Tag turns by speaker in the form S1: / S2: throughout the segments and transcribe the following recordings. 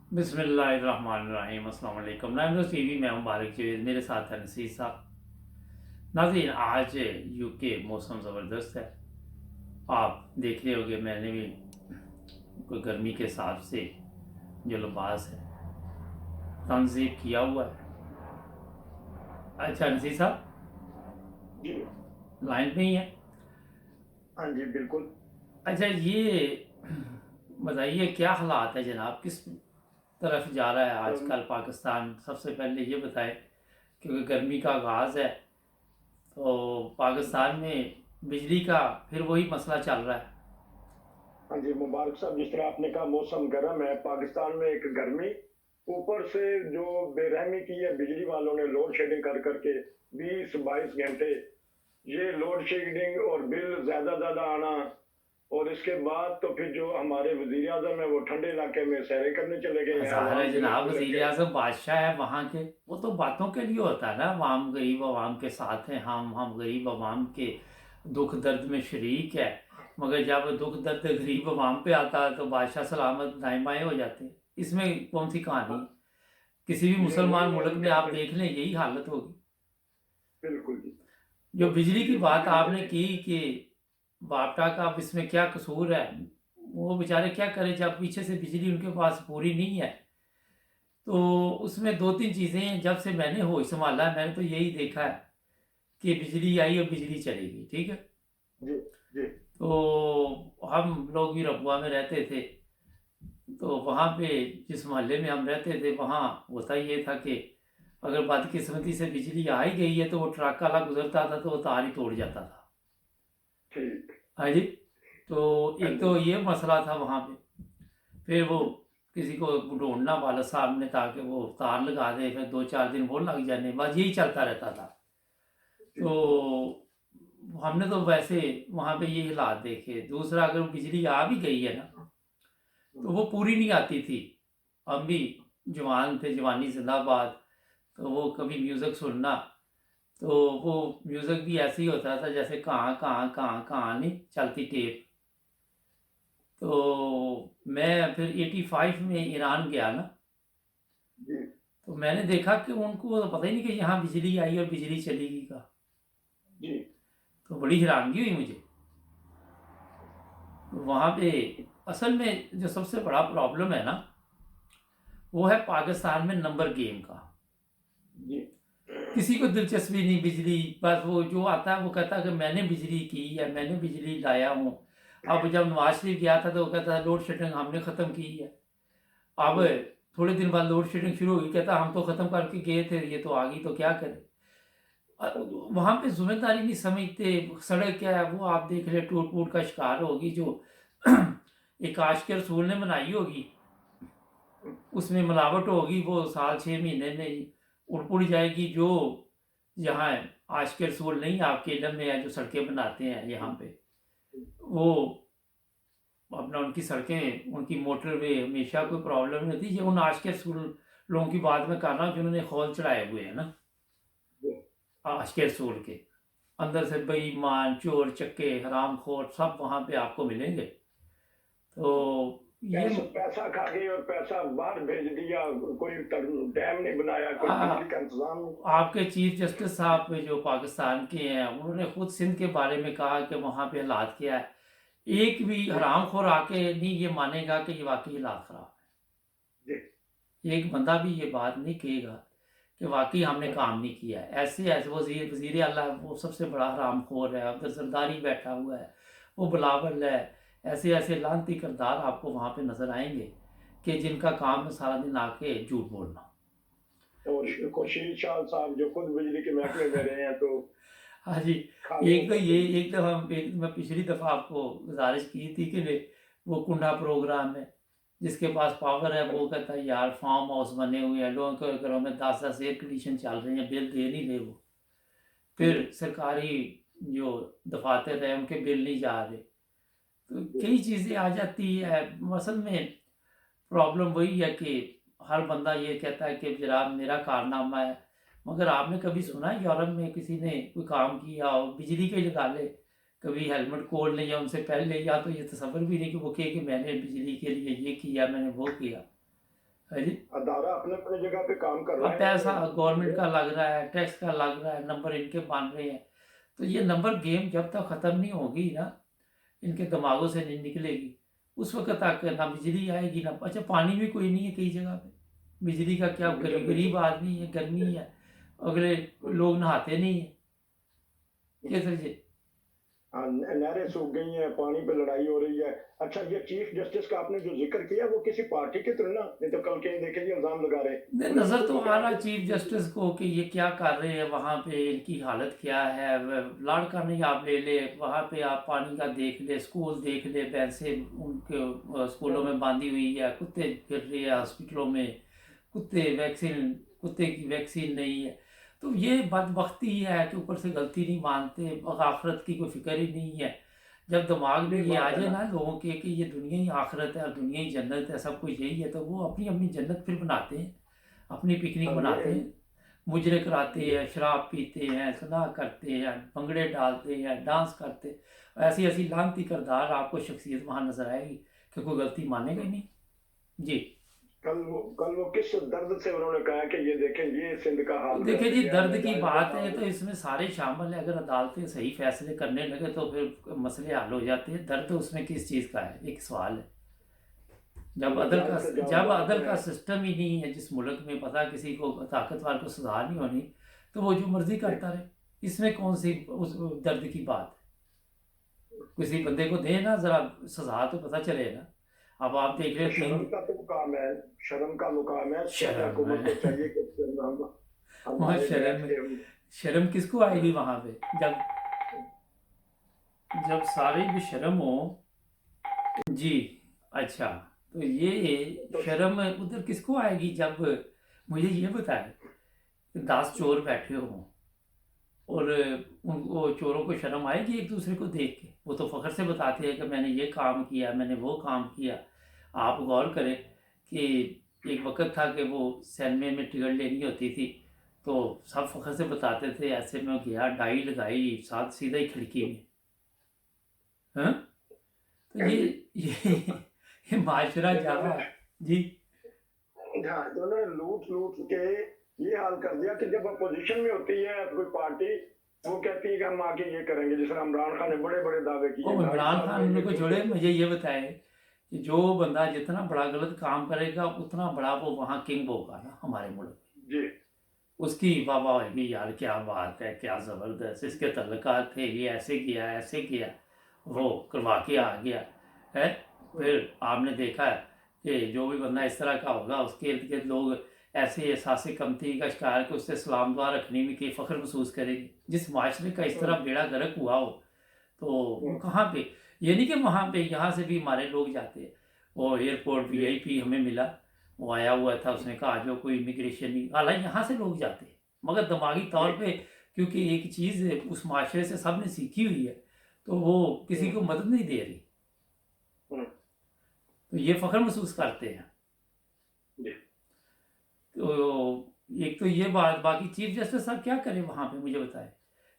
S1: बिस्मिल्लाहिर्रहमानिर्रहीम। अस्सलाम वालेकुम। नाइमरोज़ टीवी में हूं मुबारक जावेद, मेरे साथ है नसीर साहब। नाज़रीन, आज यूके मौसम ज़बरदस्त है। आप देख रहे होंगे, मैंने भी कोई गर्मी के हिसाब से जो लिबास है तनज़ीब किया हुआ है। अच्छा नसीर साहब,
S2: जी।
S1: लाइन पे ही है?
S2: हाँ जी, बिल्कुल।
S1: अच्छा, ये बताइए क्या हालात है जनाब, किस तरफ जा रहा है
S2: अम,
S1: आजकल पाकिस्तान? सबसे पहले ये बताएं, क्योंकि गर्मी का आगाज़ है तो पाकिस्तान में बिजली का फिर वही मसला चल रहा है।
S2: हाँ जी, मुबारक साहब, जिस तरह आपने कहा मौसम गर्म है, पाकिस्तान में एक गर्मी, ऊपर से जो बेरहमी की है बिजली वालों ने लोड शेडिंग कर करके 20-22 घंटे, ये लोड शेडिंग और बिल ज़्यादा आना, और इसके बाद तो फिर जो हमारे वज़ीर आज़म है वो ठंडे इलाके में सैरें करने चले गए हैं,
S1: ज़ाहिर है
S2: अवाम बिल
S1: जनाब,
S2: को
S1: वजीर
S2: लेके।
S1: आजम बादशाह है वहाँ के। वो तो बातों के लिए होता है ना, अवाम गरीब अवाम के साथ हैं, हम गरीब अवाम के दुख दर्द में शरीक है। मगर जब दुख दर्द गरीब अवाम पे आता है तो बादशाह सलामत दाएं बाएं हो जाते हैं। इसमें कौन सी कहानी है? किसी भी
S2: ये वही
S1: मुसलमान
S2: है,
S1: मुल्क
S2: हम
S1: में आप
S2: कहते हैं।
S1: देख लें यही हालत होगी।
S2: बिल्कुल जी।
S1: जो
S2: तो
S1: बिजली की
S2: ये
S1: बात
S2: वही
S1: आपने
S2: है।
S1: की कि बापटा का अब इसमें क्या कसूर है, वो बेचारे क्या करें जब पीछे से बिजली उनके पास पूरी नहीं है। तो उसमें दो तीन चीज़ें हैं। जब से मैंने होश संभाला है मैंने तो यही देखा है कि बिजली आई और बिजली चलेगी, ठीक है।
S2: जी। जी।
S1: तो हम लोग भी रबुआ में रहते थे, तो वहाँ पे जिस मोहल्ले में हम रहते थे वहाँ होता ये था कि अगर बदकिस्मती से बिजली आ ही गई है तो वो ट्रक वाला गुजरता था तो वो तार ही तोड़ जाता था।
S2: ठीक।
S1: हाँ जी। तो
S2: हाँ
S1: एक
S2: जी।
S1: तो ये मसला था वहाँ पे। फिर वो किसी को ढूंढना वाला साहब ने ताकि वो तार लगा दे, फिर दो चार दिन वो लग जाने, बस यही चलता रहता था।
S2: जी।
S1: तो हमने तो वैसे वहाँ पे ये हालात देखे। दूसरा, अगर बिजली आ भी गई है ना तो वो पूरी नहीं आती थी। हम भी जवान थे, जवानी जिंदाबाद। तो वो कभी म्यूज़िक सुनना, तो वो म्यूज़िक भी ऐसे ही होता था जैसे कहाँ कहाँ कहाँ कहाँ नहीं चलती टेप। तो मैं फिर 85 में ईरान गया ना,
S2: जी।
S1: तो मैंने देखा कि उनको तो पता ही नहीं कि यहाँ बिजली आई और बिजली चली गई का।
S2: जी।
S1: तो बड़ी हैरानगी हुई मुझे। वहाँ पे असल में जो सबसे बड़ा प्रॉब्लम है ना, वो है पाकिस्तान में नंबर गेम का।
S2: जी।
S1: किसी को दिलचस्पी नहीं बिजली, बस वो जो आता है वो कहता है कि मैंने बिजली की है, मैंने बिजली लाया हूँ। अब जब नवाज शरीफ गया था तो वो कहता है लोड शेडिंग हमने ख़त्म की है। अब
S2: जी।
S1: थोड़े दिन बाद लोड शेडिंग शुरू हुई, कहता हम तो ख़त्म करके गए थे, ये तो आ गई तो क्या करें। वहाँ पे जिम्मेदारी नहीं समझते। सड़क क्या है वो आप देख ले, टूट फूट का शिकार होगी। जो एक आशिक रसूल ने बनाई होगी उसमें मिलावट होगी, वो साल 6 महीने में उड़ जाएगी। जो यहाँ आशिक रसूल नहीं, आपके इलम में है जो सड़कें बनाते हैं यहाँ पे, वो अपना उनकी सड़कें उनकी मोटरवे हमेशा कोई प्रॉब्लम नहीं होती। ये उन आशिक रसूल लोगों की बात में कर रहा हूँ जिन्होंने खौल चढ़ाए हुए हैं ना, आशिक रसूल के। अंदर से बेईमान चोर चक्के हराम खोर सब वहाँ पे आपको मिलेंगे। तो ये
S2: पैसा पैसा खा गई और पैसा बाहर भेज दिया। कोई डैम नहीं बनाया, कोई
S1: आ,
S2: बिजली का इंतजाम नहीं।
S1: आपके चीफ जस्टिस साहब जो पाकिस्तान के हैं उन्होंने खुद सिंध के बारे में कहा कि वहाँ पे हालात क्या है। एक भी
S2: जी।
S1: हरामखोर आके नहीं ये मानेगा कि ये वाकई हालात खराब
S2: जी।
S1: है। एक बंदा भी ये बात नहीं कहेगा कि वाकई हमने
S2: हाँ।
S1: काम नहीं किया है। ऐसे ऐसे वजीर वजीर अल्लाह वो सबसे बड़ा हरामखोर है, उधर जरदारी बैठा हुआ है, वो बिलावल है। ऐसे ऐसे लानती किरदार आपको वहाँ पे नजर आएंगे कि जिनका काम है सारा दिन आके झूठ बोलना।
S2: और खुर्शीद शाह साहब जो खुद बिजली के महकमे में रहे हैं, तो
S1: हाँ जी।
S2: खामियों
S1: एक तो
S2: को
S1: ये,
S2: तो।
S1: एक तो हम एक मैं पिछली दफ़ा आपको गुजारिश की थी कि वो कुंडा प्रोग्राम है, जिसके पास पावर है वो कहता है यार फार्म हाउस बने हुए हैं, लोगों के घरों में 10-10 एयर कंडीशन चल रहे हैं, बिल दे नहीं रहे वो।
S2: जी।
S1: फिर सरकारी जो दफातर है उनके बिल नहीं जा रहे। तो
S2: जी।
S1: कई चीज़ें आ जाती है। असल में प्रॉब्लम वही है कि हर बंदा ये कहता है कि जनाब मेरा कारनामा है। मगर आपने कभी सुना है यूरोप में किसी ने कोई काम किया हो बिजली के लगा ले, कभी हेलमेट खोल ले या उनसे पहले, या तो ये तसव्वुर भी नहीं कि वो कहे कि मैंने बिजली के लिए ये किया मैंने वो किया। है जी।
S2: अदारा अपने अपने जगह पे काम कर
S1: अब
S2: रहे
S1: पैसा
S2: हैं।
S1: गवर्नमेंट का लग रहा है, टैक्स का लग रहा है, नंबर इनके बन रहे हैं। तो ये नंबर गेम जब तक ख़त्म नहीं होगी ना, इनके दिमागों से नहीं निकलेगी, उस वक़्त तक ना बिजली आएगी ना। अच्छा, पानी भी कोई नहीं है कई जगह पे, बिजली का क्या,
S2: जब
S1: गरीब आदमी है, गर्मी है, अगले लोग नहाते नहीं है, ये समझे।
S2: हाँ, नहरें सूख गई हैं, पानी पे लड़ाई हो रही है। अच्छा, ये चीफ जस्टिस का आपने जो जिक्र किया वो किसी पार्टी के थ्रू ना, नहीं तो कल कहीं देखे जी इल्जाम लगा रहे हैं।
S1: नहीं,
S2: उन्हें
S1: नज़र
S2: खुद
S1: तो आ
S2: क्या
S1: रहा चीफ जस्टिस को कि ये क्या कर रहे हैं वहाँ पे, इनकी हालत क्या है। लाड़का नहीं आप ले ले, वहाँ पे आप पानी का देख ले, स्कूल देख ले, भैंसें उनके स्कूलों में बांधी हुई है, कुत्ते फिर रहे हैं हॉस्पिटलों में, कुत्ते की वैक्सीन नहीं है। तो ये बदबख्ती है कि ऊपर से गलती नहीं मानते, आखिरत की कोई फिक्र ही नहीं है। जब दिमाग में
S2: ये
S1: ये आ
S2: बात है
S1: जाए
S2: ना।
S1: ना लोगों के कि ये दुनिया ही आखिरत है और दुनिया ही जन्नत है, सब कुछ यही है, तो वो अपनी अपनी जन्नत फिर बनाते हैं, अपनी पिकनिक
S2: हाँ,
S1: बनाते हैं, मुजरे कराते
S2: ये
S1: हैं, शराब पीते हैं, सना करते हैं, भंगड़े डालते हैं, डांस करते हैं। ऐसी ऐसी लानती करदार आपको शख्सियत वहाँ नजर आएगी कि कोई गलती मानेगा ही नहीं। जी।
S2: कल वो किस दर्द से उन्होंने कहा कि ये देखें ये सिंध का
S1: अब
S2: हाल कर
S1: देखिए जी,
S2: दिया है,
S1: दर्द की
S2: नजायज
S1: बात है तो
S2: बदनाम।
S1: इसमें सारे शामिल हैं। अगर अदालतें सही फैसले करने लगे तो फिर मसले हल हो जाते हैं। दर्द उसमें किस चीज़ का है, एक सवाल है।
S2: नजायज
S1: जब
S2: तजावुजात
S1: अदल का
S2: हैं।
S1: सिस्टम ही नहीं है, जिस मुल्क में पता किसी को ताकतवर को सजा नहीं होनी, तो वो जो मर्जी करता रहे, इसमें कौन सी उस दर्द की बात है। किसी बंदे को दे ना जरा सजा तो पता चले ना। अब आप देख रहे
S2: तो
S1: हो
S2: शर्म का तो मुकाम है, शर्म का मुकाम है, कहते हैं
S1: शर्म
S2: हुकूमत को
S1: है।
S2: चाहिए कि हम
S1: वहाँ
S2: हमारे बैठ
S1: शर्म,
S2: के हम।
S1: शर्म किसको आएगी वहां पे, जब जब सारे बेशर्म हो। जी। अच्छा, तो ये
S2: तो
S1: शर्म उधर किसको आएगी जब, मुझे ये बताए, 10 चोर बैठे हों और उनको चोरों को शर्म आएगी एक दूसरे को देख के। वो तो फख्र से बताते हैं कि मैंने ये काम किया, मैंने वो काम किया। आप गौर करें कि एक वक्त था कि वो सैनमे में टिकट लेनी होती थी, तो सब फख्र से बताते थे ऐसे में गया, डाई लगाई, साथ सीधा ही खिड़की में। हाँ, तो
S2: हाँ
S1: ये
S2: जी,
S1: ये
S2: तो
S1: ये माशरा
S2: इन्होंने,
S1: जावा। जी।
S2: हाँ, इन्होंने लूट लूट के ये हाल कर दिया कि जब अपोजिशन में होती है कोई पार्टी, वो कहती है कि हम आगे ये करेंगे। जिस तरह इमरान खान ने बड़े बड़े दावे किए
S1: और
S2: 2.5
S1: इमरान
S2: साल
S1: खान
S2: में
S1: उन्हें
S2: ये
S1: को
S2: ठीक
S1: जोड़े,
S2: है।
S1: मुझे ये बताए कि जो बंदा जितना बड़ा गलत काम करेगा उतना बड़ा वो वहाँ किंग होगा ना हमारे मुल्क में।
S2: जी
S1: उसकी वाह वाह होगी, यार क्या बात है, क्या ज़बरदस्त, इसके तल्लुकात थे, ये ऐसे किया, वो करवा के आ गया है। फिर आपने देखा है कि जो भी बंदा इस तरह का होगा उसके इर्द गिर्द लोग ऐसे एहसास कमतरी का शिकार कि उससे सलाम दुआ रखने में कि फ़ख्र महसूस करेंगे। जिस माशरे का इस तरह बेड़ा गर्क हुआ हो, तो वो कहाँ पे, ये नहीं कि वहाँ पे यहाँ से भी हमारे लोग जाते हैं। वो एयरपोर्ट
S2: जी
S1: वीआईपी हमें मिला, वो आया हुआ था, उसने कहा आ जाओ, कोई इमिग्रेशन नहीं, हालांकि यहाँ से लोग जाते हैं, मगर दिमागी तौर
S2: जी।
S1: पे क्योंकि एक चीज़ उस माशरे से सब ने सीखी हुई है, तो वो किसी को मदद नहीं दे रही,
S2: हम्म,
S1: तो ये फ़ख्र महसूस करते हैं।
S2: जी
S1: तो एक तो ये बात, बाकी चीफ जस्टिस साहब क्या करें वहाँ पे, मुझे बताएं।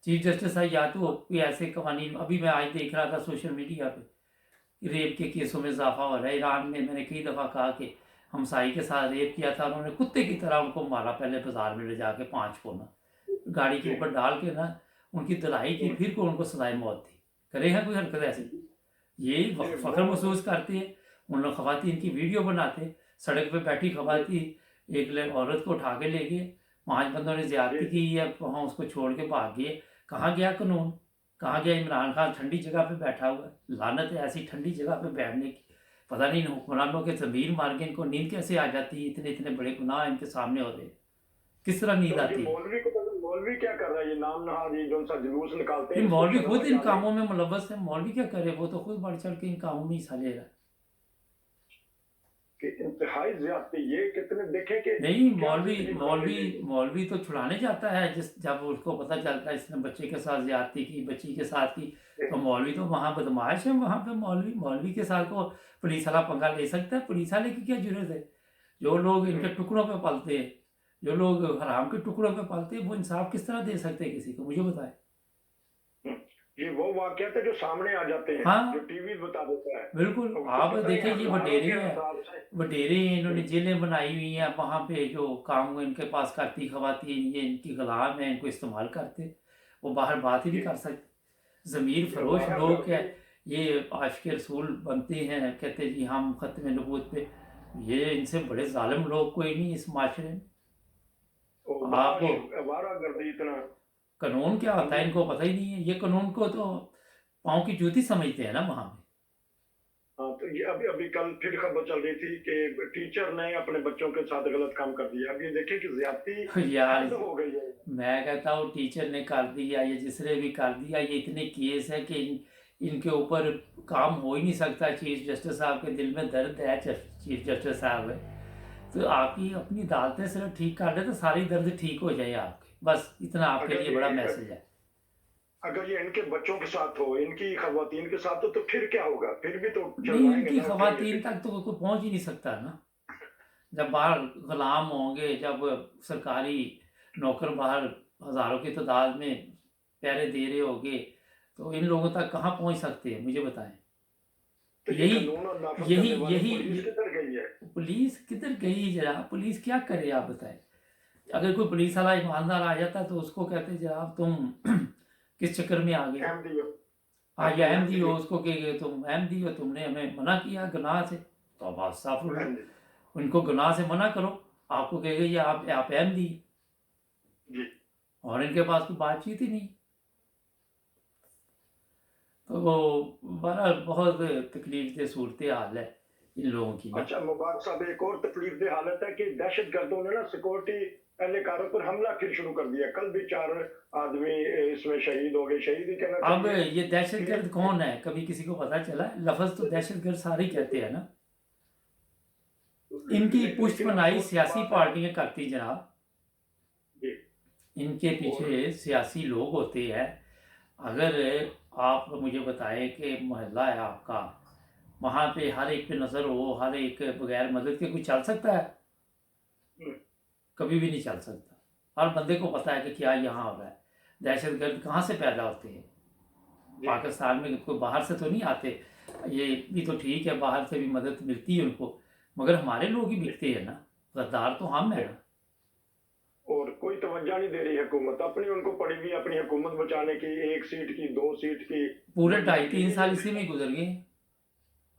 S1: चीफ जस्टिस साहब या तो कोई ऐसे कवानीन, अभी मैं आज देख रहा था सोशल मीडिया पे, रेप के केसों में इजाफा हो रहा है। ईरान में मैंने कई दफ़ा कहा कि हमसाई के साथ रेप किया था, उन्होंने कुत्ते की तरह उनको मारा, पहले बाजार में ले जाके 5 को ना गाड़ी के
S2: जी।
S1: ऊपर डाल के ना उनकी धुलाई की, फिर को उनको सजाए मौत थी। करेगा कोई हरकत ऐसी, ये
S2: ये
S1: फ़ख्र
S2: वो
S1: महसूस करते हैं। उन लोग ख़वातीन की वीडियो बनाते, सड़क पे बैठी ख़वातीन, एक औरत को उठा के ले गए, 5 बंदों ने
S2: जी
S1: ज़्यादती की है, वहाँ उसको छोड़ के भाग गए। कहाँ गया कानून, कहाँ गया इमरान खान, ठंडी जगह पे बैठा हुआ है। लानत है ऐसी ठंडी जगह पे बैठने की। पता नहीं इन हुक्मरानों के ज़मीर मार के इनको नींद कैसे आ जाती है, इतने इतने बड़े गुनाह इनके सामने हो रहे हैं, किस तरह नींद
S2: तो ये
S1: आती है।
S2: मौलवी क्या कर रहा है? ये नाम नहाद ये जो सा जुलूस निकालते
S1: ये
S2: हैं, इसको
S1: मौलवी
S2: शर्म
S1: खुद
S2: नहीं
S1: इन
S2: आ रही
S1: कामों में मुलव्वस है। मौलवी क्या करे, वो तो खुद बढ़ चढ़ के इन कामों में हिस्सा ले रहा है।
S2: कि इंतहाई ज्यादती ये कितने देखें कि
S1: नहीं,
S2: क्या
S1: मौलवी
S2: जिंदगी गुजारी
S1: मौलवी
S2: गई।
S1: मौलवी तो छुड़ाने जाता है, जिस जब उसको पता चलता है इसने बच्चे के साथ ज्यादती की, बच्ची के साथ की, तो मौलवी तो वहाँ बदमाश है। वहाँ पे मौलवी मौलवी के साथ को पुलिस वाला पंगा ले सकता है। पुलिस वाले की क्या जरूरत है। जो लोग इनके टुकड़ों पे पलते हैं, जो लोग हराम के टुकड़ों पे पलते हैं, वो इंसाफ किस तरह दे सकते हैं किसी को, मुझे बताए।
S2: ये वो वाक़यात है जो सामने आ जाते हैं,
S1: हाँ,
S2: जो टीवी बता देता है।
S1: बिल्कुल।
S2: तो
S1: आप
S2: पता नहीं
S1: देखिए ये
S2: हज़ारों
S1: वडेरे
S2: के
S1: हैं,
S2: हिसाब से।
S1: वडेरे इन्होंने
S2: हुँ,
S1: जेलें बनाई हुई हैं, वहाँ पे जो काम इनके पास करती खवातीन, ये इनकी गुलाम हैं, इनको इस्तेमाल करते, वो बाहर बात ही नहीं
S2: जी,
S1: कर सकते। ज़मीर
S2: ये
S1: फरोश लोग हैं,
S2: आवारागर्दी।
S1: ये आशिक रसूल बनते हैं, कहते जी हम ख़त्म नबूवत पे। ये इनसे बड़े ज़ालिम लोग कोई नहीं इस माशरे में।
S2: और
S1: आपको
S2: आवारागर्दी इतना।
S1: कानून क्या
S2: हाँ
S1: होता
S2: जी।
S1: है इनको पता ही नहीं है। ये कानून को तो पाँव की जूती समझते हैं ना वहाँ
S2: हाँ, तो ये अभी अभी कल फिर खबर चल रही थी कि टीचर ने अपने बच्चों के साथ गलत काम कर दिया। अब ये देखिए कि ज़्यादती
S1: में। यार,
S2: हद हो गई है।
S1: मैं कहता हूँ टीचर ने कर दिया या जिसने भी कर दिया, ये इतने केस है कि इनके ऊपर काम हो ही नहीं सकता। चीफ जस्टिस साहब के दिल में दर्द है, चीफ जस्टिस साहब है, तो आपकी अपनी अदालतें सिर्फ ठीक कर दे तो सारी दर्द ठीक हो जाए आपके। बस इतना आपके
S2: अगर
S1: लिए बड़ा
S2: ये
S1: मैसेज है।
S2: अगर ये इनके बच्चों के साथ हो, इनकी खवातीन के साथ हो, तो फिर क्या होगा? फिर भी तो
S1: नहीं,
S2: चलवाएँगे
S1: इनकी
S2: ना, उठेंगे
S1: खवातीन
S2: फिर।
S1: तक तो कोई पहुंच ही नहीं सकता ना। जब बाहर गुलाम होंगे, जब सरकारी नौकर बाहर हज़ारों की तादाद में पहरे दे रहे होंगे, तो इन लोगों तक कहाँ पहुँच सकते हैं, मुझे बताएं।
S2: तो ये
S1: यही
S2: कानून और नाफ़िज़
S1: यही
S2: करने वाली
S1: यही
S2: पुलिस
S1: ये,
S2: किधर गई है?
S1: पुलिस किधर गई जनाब? पुलिस क्या करे आप बताएं। अगर कोई पुलिस वाला ईमानदार आ जाता तो उसको कहते जनाब तुम किस चक्कर में आ गए।
S2: अहमदी हो,
S1: आज
S2: अपनी
S1: अहमदी
S2: अहमदी
S1: हो,
S2: हो।
S1: उसको कहेंगे तुम अहमदी हो, तुमने हमें मना किया गुनाह से, तो अब
S2: हाँ
S1: अस्तगफुरुल्लाह,
S2: जी,
S1: उनको गुनाह से मना करो। आपको कहेंगे ये आप अहमदी हैं,
S2: जी।
S1: और इनके पास कोई बातचीत ही नहीं। तो वो बहरहाल बहुत तकलीफ दह सूरत हाल है इन लोगों की ना।
S2: अच्छा मुबारक साहब, एक और तकलीफदेह हालत है कि दहशतगर्दों ने ना सिक्योरिटी एहलकारों पर हमला फिर शुरू कर दिया। कल भी 4 आदमी इसमें शहीद हो गए। शहीद ही कहना
S1: अब
S2: चाहिए
S1: ये दहशतगर्द
S2: कि
S1: कौन है, कभी किसी को पता चला? लफ्ज़ तो दहशतगर्द सारे ही कहते हैं ना। इनकी
S2: लेकिन
S1: पुष्टपनाही
S2: अफ़सोस की
S1: सियासी
S2: बात है।
S1: पार्टियां करती जनाब।
S2: जी।
S1: इनके
S2: और
S1: पीछे सियासी लोग होते हैं। अगर आप मुझे बताएं कि मोहल्ला है आपका, वहाँ पे हर एक पे नज़र हो, हर एक बगैर मदद के कोई चल सकता है?
S2: हुँ,
S1: कभी भी नहीं चल सकता। हर बंदे को पता है कि क्या यहाँ हो रहा है। दहशतगर्द कहाँ से पैदा होते हैं?
S2: जी।
S1: पाकिस्तान में कोई बाहर से तो नहीं आते। ये भी तो ठीक है, बाहर से भी मदद मिलती है उनको, मगर हमारे लोग ही
S2: जी,
S1: बिकते हैं ना। गद्दार तो हम
S2: जी।
S1: हैं ना।
S2: और कोई तवज्जो नहीं दे रही हुकूमत। अपनी उनको पड़ी हुई है अपनी हुकूमत बचाने की, 1 सीट की, 2 सीट की,
S1: पूरे
S2: बढ़ने
S1: ढाई
S2: की।
S1: तीन
S2: ये
S1: साल इसी में ही गुजर गए।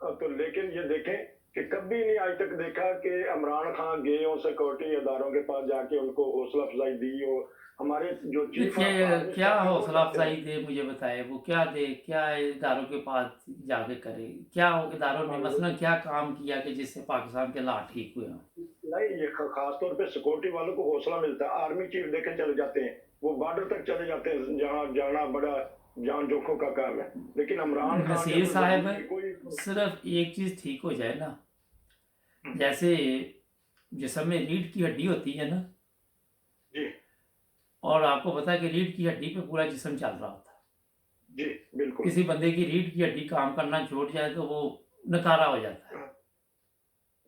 S2: तो लेकिन ये देखें कि कभी नहीं आज तक देखा कि इमरान खान गए हो सिक्योरिटी इदारों के पास जाके उनको हौसला अफजाई दी हो। हमारे जो चीफ ऑफ
S1: देखिए
S2: आर्मी
S1: क्या
S2: स्टाफ है वो
S1: हौसला
S2: जाते
S1: अफजाई
S2: हैं।
S1: दे, मुझे बताए वो क्या दे, क्या इदारों के पास जाके करे? क्या इदारों ने
S2: हाँ,
S1: मसलन क्या काम किया कि जिससे पाकिस्तान के हालात ठीक हुए हों?
S2: नहीं ये खास तौर पे सिक्योरिटी वालों को हौसला मिलता है। आर्मी चीफ देखे चले जाते हैं, वो बॉर्डर तक चले जाते हैं जहाँ जाना बड़ा जान जोखों का काम है। लेकिन इमरान खान या
S1: नसीर
S2: फिर
S1: साहब,
S2: वजीर कोई।
S1: सिर्फ एक चीज़ ठीक हो जाए ना।
S2: हम्म,
S1: जैसे जिस्म में रीढ़ की हड्डी होती है ना,
S2: जी,
S1: और आपको पता है कि रीढ़ की हड्डी पे पूरा जिस्म चल रहा होता है।
S2: जी, बिल्कुल।
S1: किसी बंदे की रीढ़ की हड्डी काम करना छोड़ जाए तो वो नकारा हो जाता है।
S2: हाँ,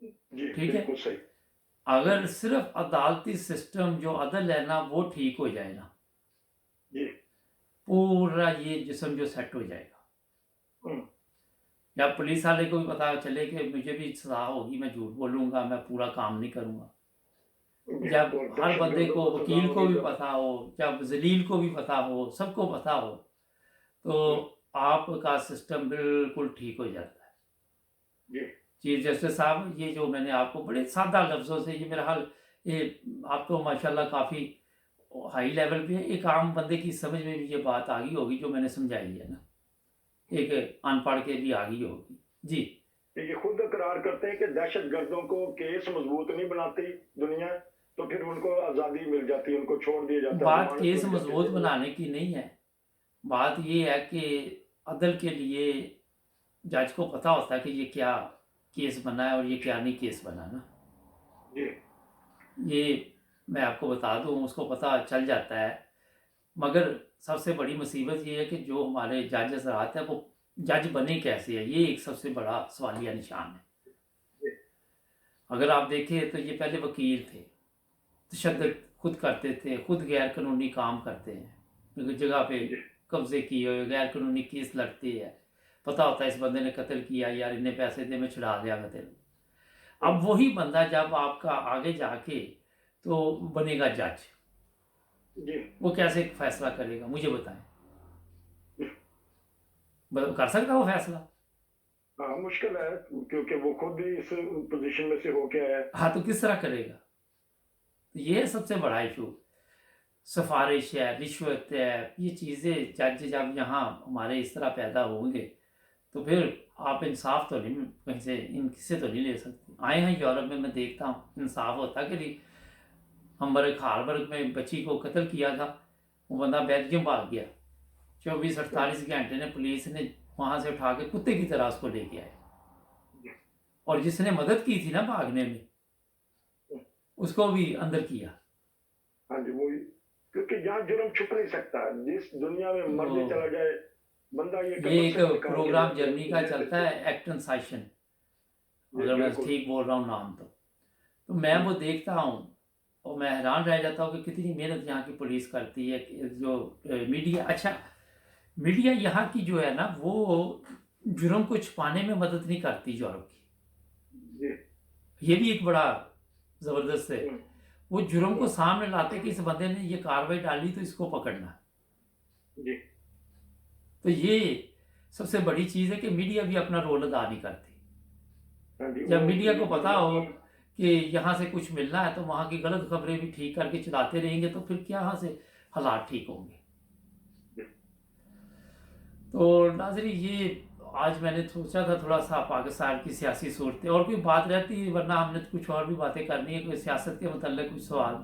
S2: जी,
S1: ठीक है।
S2: बिल्कुल सही।
S1: अगर सिर्फ अदालती सिस्टम जो अदल है ना वो ठीक हो जाए ना,
S2: जी।
S1: पूरा ये जिस्म जो सेट हो जाएगा।
S2: हम्म,
S1: या पुलिस वाले को भी पता चले कि मुझे भी सजा होगी, मैं झूठ बोलूंगा, मैं पूरा काम नहीं करूंगा।
S2: जी।
S1: जब
S2: और
S1: हर
S2: दहशत
S1: बंदे
S2: गर्दों
S1: को,
S2: को सजा
S1: वकील को
S2: होगी
S1: भी
S2: जब।
S1: पता हो, जब जलील को भी पता हो, सबको पता हो, तो
S2: हम्म,
S1: आपका सिस्टम बिल्कुल ठीक हो जाता है।
S2: जी,
S1: चीफ जस्टिस साहब, ये जो मैंने आपको बड़े सादा लफ्ज़ों से, ये मेरा हाल, ये आप तो माशाल्लाह काफ़ी हाई लेवल पे है, एक आम बंदे की समझ में भी ये बात आ गई होगी जो मैंने समझाई है ना, एक अनपढ़ के भी आ गई होगी जी।
S2: ये खुद इकरार करते हैं कि दहशत गर्दों को केस मजबूत नहीं बनाती दुनिया, तो फिर उनको आज़ादी मिल जाती है, उनको छोड़ दिया जाता है,
S1: बात
S2: जमानत
S1: केस
S2: मिल जाती
S1: मजबूत
S2: है।
S1: बनाने की नहीं है। बात ये है कि अदल के लिए जज को पता होता है कि ये क्या केस बना है और ये क्या नहीं केस बना ना।
S2: जी,
S1: ये मैं आपको बता दूं, उसको पता चल जाता है। मगर सबसे बड़ी मुसीबत ये है कि जो हमारे जज हजरात हैं वो जज बने कैसे है, ये एक सबसे बड़ा सवालिया निशान है।
S2: जी,
S1: अगर आप देखें तो ये पहले वकील थे,
S2: जी,
S1: तशद्दुद खुद करते थे, खुद गैर कानूनी काम करते हैं, एक जगह पे
S2: जी,
S1: कब्जे किए हुए, गैर कानूनी केस लड़ते हैं, पता होता है इस बंदे ने कत्ल किया, यार इतने पैसे दे मैं छुड़ा दिया तेरे को। अब वही बंदा जब आपका आगे जाके तो बनेगा जज,
S2: जी
S1: वो कैसे फैसला करेगा मुझे बताएं? कर सकता वो फैसला?
S2: हाँ, मुश्किल है क्योंकि वो खुद भी इस पोजीशन में से होके आया है।
S1: हाँ, तो किस तरह करेगा? तो ये सबसे बड़ा इशू, सिफारिश है, रिश्वत है, ये चीज़ें जज जब यहाँ हमारे इस तरह पैदा होंगे तो फिर आप इंसाफ तो नहीं कहीं से इनसे तो नहीं ले सकते। आए हैं यूरोप में, मैं देखता हूँ इंसाफ होता कि नहीं। हमबर्ग हार्बर्ग में बच्ची को कत्ल किया था, वो बंदा बेल्जियम भाग गया, 24-48 घंटे ने पुलिस ने वहाँ से उठा के कुत्ते की तरह उसको लेके आए, और जिसने मदद की थी ना भागने में उसको भी अंदर किया।
S2: हाँ जी, वही, क्योंकि यहाँ जुर्म छुप नहीं सकता, जिस दुनिया में मर्जी चला जाए बंदा ये
S1: ये एक प्रोग्राम जर्मनी का चलता है, एक्टन साइशन, अगर मैं ठीक बोल रहा हूँ नाम तो मैं वो देखता हूँ और मैं हैरान रह जाता हूँ कि कितनी मेहनत यहाँ की पुलिस करती है। जो मीडिया, अच्छा मीडिया यहाँ की जो है ना वो जुर्म को छुपाने में मदद नहीं करती यूरोप की, ये भी एक बड़ा ज़बरदस्त है। वो जुर्म को सामने लाते कि इस बंदे ने ये कार्रवाई डाली तो इसको पकड़ना
S2: जी।
S1: तो ये सबसे बड़ी चीज़ है कि मीडिया भी अपना रोल अदा नहीं करती। जब मीडिया को पता हो कि यहाँ से कुछ मिलना है तो वहाँ की गलत खबरें भी ठीक करके चलाते रहेंगे तो फिर क्या यहाँ से हालात ठीक होंगे। तो नाज़रीन, ये आज मैंने सोचा था थोड़ा सा पाकिस्तान की सियासी सूरत, और कोई बात रहती वरना हमने तो कुछ और भी बातें करनी है, कोई सियासत के मतलब कुछ सवाल।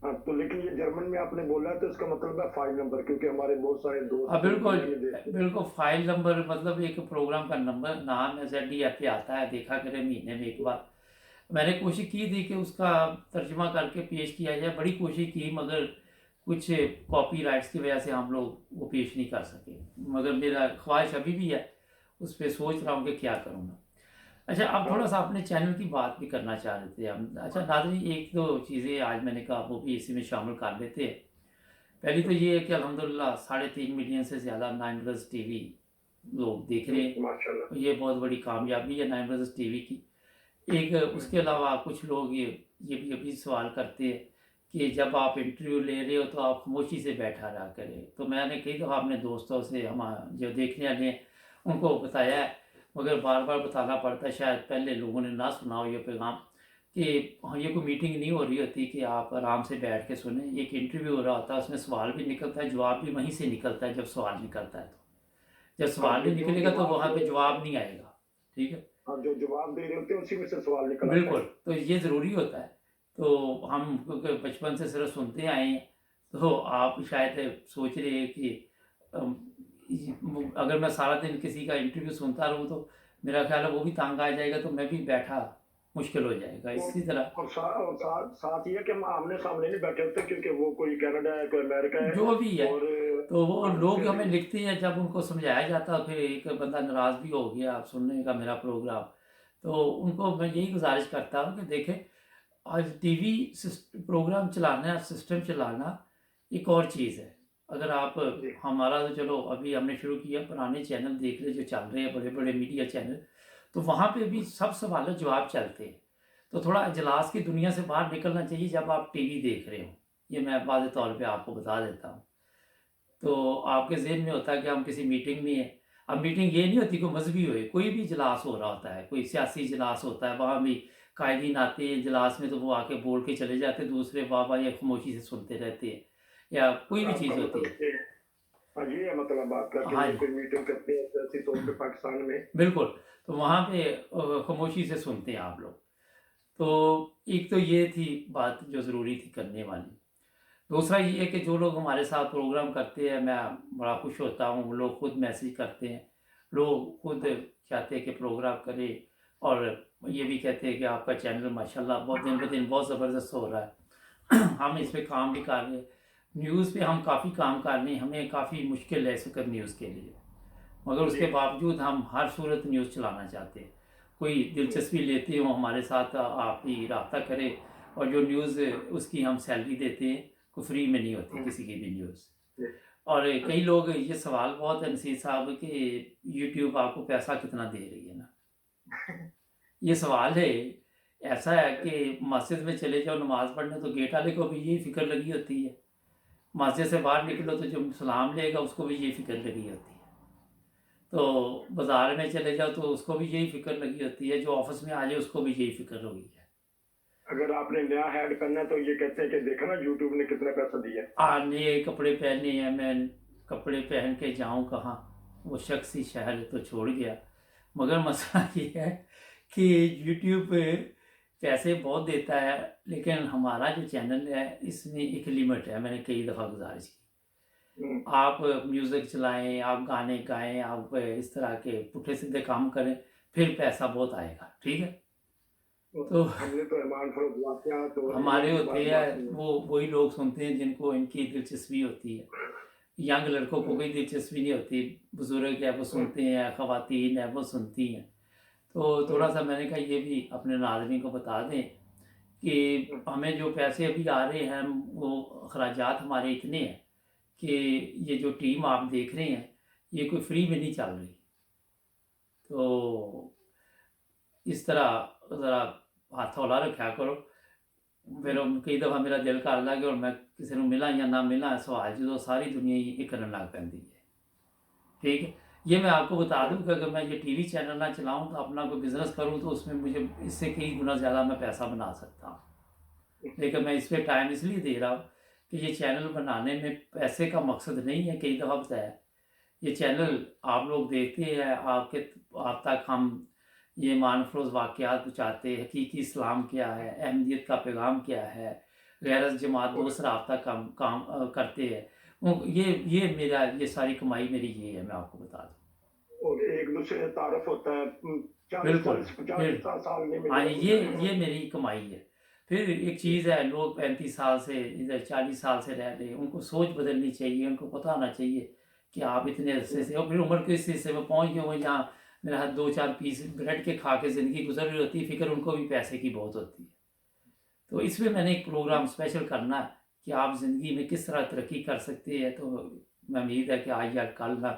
S2: हाँ, तो लेकिन ये जर्मन में आपने बोला तो इसका मतलब है फाइल नंबर, क्योंकि हमारे बहुत सारे दोस्त
S1: बिल्कुल बिल्कुल, फाइल नंबर मतलब एक प्रोग्राम का नंबर, नाम है ZDF पे आता है, देखा करें महीने में एक बार। मैंने कोशिश की थी कि उसका तर्जुमा करके पेश किया जाए, बड़ी कोशिश की, मगर कुछ कॉपीराइट्स की वजह से हम लोग वो पेश नहीं कर सके, मगर मेरा ख्वाहिश अभी भी है, उस पर सोच रहा हूँ कि क्या करूँगा। अच्छा, अब थोड़ा सा अपने चैनल की बात भी करना चाह रहे थे हम। अच्छा नाज़रीन, एक दो चीज़ें आज मैंने कहा वो भी इसी में शामिल कर लेते हैं। पहली तो ये है कि अल्हम्दुलिल्लाह 3.5 मिलियन से ज़्यादा 9 ब्रदर्स TV लोग देख रहे हैं,
S2: माशाल्लाह,
S1: ये बहुत बड़ी कामयाबी है 9 ब्रदर्स TV की। एक उसके अलावा कुछ लोग ये भी सवाल करते हैं कि जब आप इंटरव्यू ले रहे हो तो आप खामोशी से बैठा रहा करें। तो मैंने कई दफ़ा अपने दोस्तों से, हम जो देखने वाले हैं उनको बताया है, मगर बार बार बताना पड़ता है, शायद पहले लोगों ने ना सुना हो ये पैगाम, कि ये कोई मीटिंग नहीं हो रही होती कि आप आराम से बैठ के सुने। एक इंटरव्यू हो रहा होता है, उसमें सवाल भी निकलता है, जवाब भी वहीं से निकलता है जब सवाल निकलता है। तो जब सवाल नहीं निकलेगा तो वहाँ पे जवाब नहीं आएगा, ठीक है।
S2: हाँ, जो जवाब दे रहे होते हैं उसी में से सवाल निकल आता है।
S1: बिल्कुल, तो ये ज़रूरी होता है। तो हम क्योंकि बचपन से सिर्फ सुनते आए हैं, तो आप शायद सोच रहे हैं कि अगर मैं सारा दिन किसी का इंटरव्यू सुनता रहूँ तो मेरा ख्याल है वो भी तंग आ जाएगा, तो मैं भी बैठा मुश्किल हो जाएगा। इसी तरह
S2: और साथ ये कि हम आमने सामने नहीं बैठे होते, क्योंकि वो कोई कनाडा है, कोई अमेरिका है,
S1: जो भी है,
S2: और
S1: तो वो लोग हमें लिखते हैं, जब उनको समझाया जाता है फिर एक बंदा नाराज़ भी हो गया आप सुनने का मेरा प्रोग्राम, तो उनको मैं यही गुजारिश करता हूँ कि देखें, आज TV प्रोग्राम चलाना, सिस्टम चलाना एक और चीज़ है। अगर आप, हमारा तो चलो अभी हमने शुरू किया, पुराने चैनल देख ले जो चल रहे हैं, बड़े बड़े मीडिया चैनल, तो वहाँ पे भी सब सवाल जवाब चलते हैं। तो थोड़ा इजलास की दुनिया से बाहर निकलना चाहिए जब आप TV देख रहे हो, ये मैं वाज़ेह तौर पे आपको बता देता हूँ। तो आपके ज़हन में होता है कि हम किसी मीटिंग में हैं। अब मीटिंग ये नहीं होती कोई मजहबी हो, कोई भी इजलास हो रहा होता है, कोई सियासी इजलास होता है, वहाँ भी कायदीन आते हैं इजलास में, तो वो आके बोल के चले जाते हैं, दूसरे वाह या खामोशी से सुनते रहते हैं, या कोई भी चीज़ होती है।
S2: हाँ, ये है मतलब बात करके,
S1: हाँ,
S2: कोई मीटिंग करते हैं सियासी तौर पे पाकिस्तान में,
S1: बिल्कुल, तो वहाँ पे खामोशी से सुनते हैं आप लोग। तो एक तो ये थी बात जो ज़रूरी थी करने वाली। दूसरा ये है कि जो लोग हमारे साथ प्रोग्राम करते हैं, मैं बड़ा खुश होता हूँ, लोग खुद मैसेज करते हैं, लोग खुद चाहते हैं कि प्रोग्राम करें, और ये भी कहते हैं कि आपका चैनल माशाल्लाह बहुत दिन ब दिन बहुत ज़बरदस्त हो रहा है। हम इस पे काम भी कर रहे हैं, न्यूज़ पे हम काफ़ी काम कर रहे हैं, हमें काफ़ी मुश्किल है इस वक्त न्यूज़ के लिए, मगर उसके बावजूद हम हर सूरत न्यूज़ चलाना चाहते हैं। कोई दिलचस्पी लेते हो हमारे साथ, आप ही रब्ता करें, और जो न्यूज़ उसकी हम सैलरी देते हैं, कोई फ्री में नहीं होती
S2: हम्म,
S1: किसी की भी न्यूज़।
S2: जी,
S1: और कई लोग ये सवाल बहुत है नसीर साहब कि यूट्यूब आपको पैसा कितना दे रही है ना, ये सवाल है। ऐसा है कि मस्जिद में चले जाओ नमाज पढ़ने तो गेट वाले को भी यही फिक्र लगी होती है, मस्जिद से बाहर निकलो तो जो सलाम लेगा उसको भी यही फिक्र लगी होती है, तो बाजार में चले जाओ तो उसको भी यही फिक्र लगी होती है, जो ऑफिस में आ जाए उसको भी यही फिक्र होगी है।
S2: अगर आपने नया ऐड करना है तो ये कहते हैं कि देखा ना यूट्यूब ने कितना पैसा दिया है।
S1: नए कपड़े पहने हैं, मैं कपड़े पहन के जाऊं कहाँ, वो शख्स ही शहर तो छोड़ गया। मगर मसला ये है कि यूट्यूब पे पैसे बहुत देता है, लेकिन हमारा जो चैनल है इसमें एक लिमिट है। मैंने कई दफ़ा गुजारिश की,
S2: हम्म,
S1: आप म्यूज़िक चलाएं, आप गाने गाएं, आप इस तरह के पुठे सीधे काम करें, फिर पैसा बहुत आएगा, ठीक है। तो
S2: हमने तो ईमान फरोख्त वाक़या तो
S1: हमारे
S2: एक
S1: होते
S2: बात
S1: हैं
S2: सुनी।
S1: वो वही लोग सुनते हैं जिनको इनकी दिलचस्पी होती है। यंग लड़कों को
S2: हम्म,
S1: कोई दिलचस्पी नहीं होती, बुजुर्ग है वो सुनते हैं, खवातीन है वो सुनती हैं। तो थोड़ा सा मैंने कहा ये भी अपने नाज़रीन को बता दें कि
S2: हम्म,
S1: हमें जो पैसे अभी आ रहे हैं वो अखराजात हमारे इतने हैं कि ये जो टीम आप देख रहे हैं ये कोई फ्री में नहीं चल रही। तो इस तरह ज़रा हाथ हौला रखा करो। फिर कई दफ़ा मेरा दिल कर लगा कि और मैं किसी ਨੂੰ मिला या ना मिला सवाल जो सारी दुनिया ही करने लग पैंदी है, ठीक है। ये मैं आपको बता दूं कि अगर मैं ये टीवी चैनल ना चलाऊं तो अपना कोई बिज़नेस करूं तो उसमें मुझे इससे कई गुना ज़्यादा मैं पैसा बना सकता हूं, लेकिन मैं इस पर टाइम इसलिए दे रहा हूँ कि ये चैनल बनाने में पैसे का मकसद नहीं है। कई दफ़ा बताया, ये चैनल आप लोग देखते हैं, आप तक हम ये ईमान अफरोज़ वाक़यात पहुँचाते, हकीकी इस्लाम क्या है, अहमियत का पैगाम क्या है, गैरत जमात दोस्त रब्ता करते हैं। ये मेरा ये सारी कमाई मेरी ये है, मैं आपको बता दूँ।
S2: और एक दूसरे से तारुफ होता है। 40
S1: बिल्कुल,
S2: साल से 50
S1: फिर
S2: साल नहीं
S1: हाँ,
S2: मिले।
S1: ये मेरी कमाई है। फिर एक चीज़ है, लोग 35 साल से इधर 40 साल से रह रहे हैं, उनको सोच बदलनी चाहिए, उनको पता होना चाहिए कि आप इतने अरसे से और फिर उम्र के इस हिस्से में पहुँच गए हो जहाँ मेरा हाथ 2-4 पीस ब्रेड के खा के ज़िंदगी गुजर रही होती है, फ़िक्र उनको भी पैसे की बहुत होती है। तो इसमें मैंने एक प्रोग्राम स्पेशल करना है कि आप ज़िंदगी में किस तरह तरक्की कर सकते हैं, तो मैं उम्मीद है कि आज या कल मैं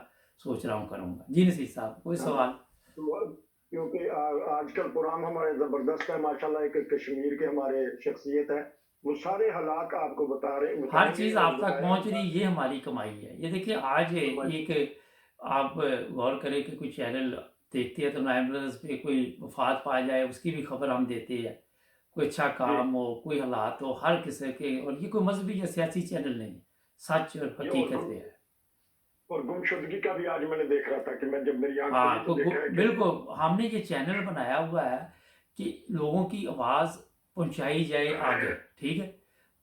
S1: सोच रहा हूँ करूँगा। जी नसीर साहब, कोई
S2: हाँ,
S1: सवाल?
S2: तो क्योंकि आजकल प्रोग्राम हमारे ज़बरदस्त है माशाल्लाह। एक कश्मीर के हमारे शख्सियत है, वो सारे हालात आपको
S1: हर
S2: बताएंगे
S1: चीज़
S2: और
S1: आप तक
S2: बताएगा।
S1: पहुँच रही, ये हमारी कमाई है। ये देखिए आज एक आप गौर करें कि कोई चैनल देखते हैं तो नाइन ब्रदर्स पे कोई वफात पा जाए उसकी भी खबर हम देते हैं, कोई अच्छा
S2: जी,
S1: काम हो, कोई हालात हो, हर किस्म के। और ये कोई मजहबी या सियासी चैनल नहीं है, सच और
S2: ये
S1: हकीकत पे है।
S2: और गुमशुदगी का भी आज मैंने देख रहा था कि मैं जब मेरी आंख खुली
S1: हाँ,
S2: तो देखा है कि
S1: बिल्कुल हमने ये चैनल बनाया हुआ है कि लोगों की आवाज़ पहुंचाई जाए आगे, ठीक है।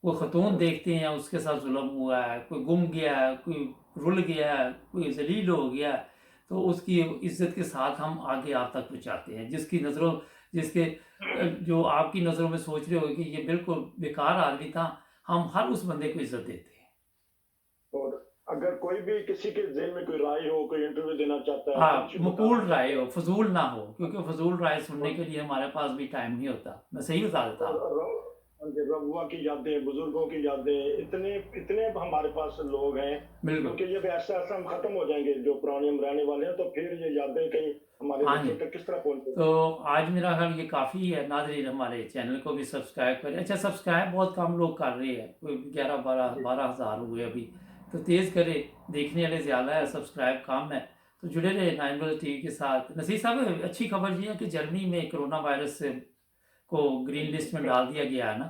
S1: कोई खतून देखते हैं उसके साथ जुल्म हुआ है, कोई गुम गया है, कोई रुल गया है, कोई जलील हो गया है, तो उसकी इज्जत के साथ हम आगे आप तक पहुंचाते हैं। जिसके जो आपकी नज़रों में सोच रहे हो कि ये बिल्कुल बेकार आदमी था, हम हर उस बंदे को इज्जत देते हैं।
S2: और अगर कोई भी किसी के ज़हन में कोई राय हो, कोई इंटरव्यू देना चाहता है तो
S1: हाँ,
S2: कुछ
S1: मकबूल
S2: बताना
S1: राय
S2: चाहता
S1: हो, फजूल ना हो, क्योंकि फजूल राय सुनने
S2: है।
S1: के लिए हमारे पास भी टाइम नहीं होता। मैं सही बता देता हूँ।
S2: रबुआ की यादें, बुजुर्गों की यादें, इतने इतने हमारे पास लोग हैं।
S1: बिल्कुल।
S2: क्योंकि ये ऐसा ऐसा हम खत्म हो जाएंगे जो पुराने हम रहने वाले हैं, तो फिर ये यादें कहीं हमारे
S1: हाँ जी,
S2: बच्चों तक किस तरह पहुंचे।
S1: तो आज मेरा ख्याल ये काफ़ी है। नाज़रीन हमारे चैनल को भी सब्सक्राइब करें। अच्छा, सब्सक्राइब बहुत कम लोग कर रहे हैं, कोई 11-12 हज़ार हुए अभी, तो तेज़ करें। देखने वाले ज़्यादा है, सब्सक्राइब कम है, तो जुड़े रहे नाइन बजे टीवी के साथ। नसीर साहब, अच्छी खबर ये है कि जर्मनी में कोरोना वायरस को ग्रीन लिस्ट में डाल दिया गया है ना।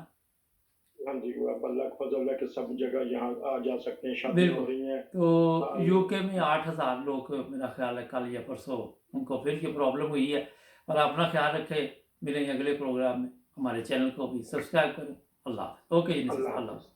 S2: हाँ जी, वो अब अल्लाह का फजल है कि सब जगह यहाँ आ जा सकते हैं, शादियाँ हो
S1: बिल्कुल।
S2: रही हैं।
S1: तो
S2: हाँ,
S1: यूके में 8,000 लोग मेरा ख्याल है कल या परसों उनको फिर ये प्रॉब्लम हुई है। और अपना ख्याल रखें, मिलेंगे अगले प्रोग्राम में। हमारे चैनल को भी सब्सक्राइब करें। अल्लाह हाफ़िज़। ओके जी नसीर साहब,
S2: अल्लाह
S1: अल्लाह
S2: हाफ़िज़।
S1: हाफ़िज़।